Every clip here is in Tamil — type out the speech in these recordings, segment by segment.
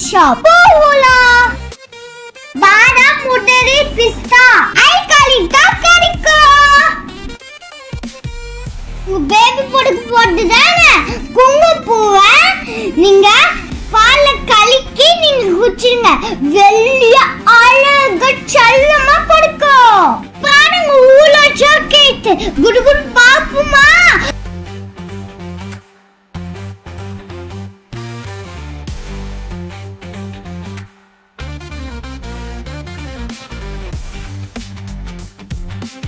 ஷாப் போகலாம். பாதாம் முந்திரி பிஸ்தா ஐகாலிக்கா கிடைக்கும். பேபி பொடுக்கு போட்டுதானே குங்குமப்பூவை நீங்க பால்ல கலக்கி நீங்க குடிச்சிருங்க. வெள்ளிய அழகா செல்லமா கொடுக்கும். பாருங்க ஊல சாக்லேட் குடு குடு பாப்புமா.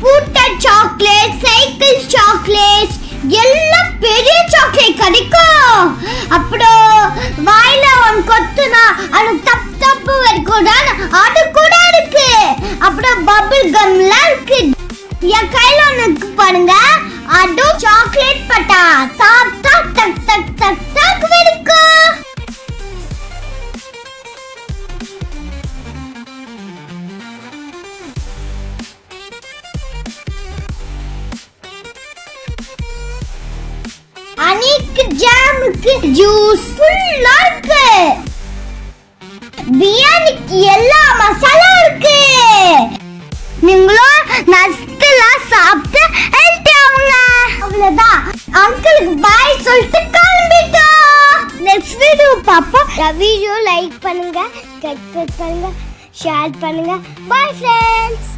பூட்டா சாக்லேட் சைக்கிள் சாக்லேட் எல்லாம் பெரிய சாக்லேட் கிடைக்கும். அப்புறம் வாயில ஒன் கொத்துனா அது தப்பு தப்பு வரைக்கும் அது கூட இருக்கு. அப்புறம் பபிள் கம்லாம் இருக்கு. என் கையில ஒன்று இருக்கு பாருங்க, அதுவும் சாக்லேட் பட்டா சாப்பிட்டா டக் டக் டக் டக் வரைக்கும். அனிக்கு ஜாமுக்கு ஜூஸ் ஃபுல்லா இருக்கு. பிரியாணிக்கு எல்லா மசாலா இருக்கு. நீங்களும் நஸ்தலா சாப்பிட்டு ஹெல்த்தி ஆகுங்க. அவ்வளவுதான். அங்கிளுக்கு பாய் சொல்லிட்டு கிளம்பிட்டோம். நெக்ஸ்ட் வீடியோ பார்ப்போம். வீடியோ லைக் பண்ணுங்க, சப்ஸ்கிரைப் பண்ணுங்க, ஷேர் பண்ணுங்க. Bye friends.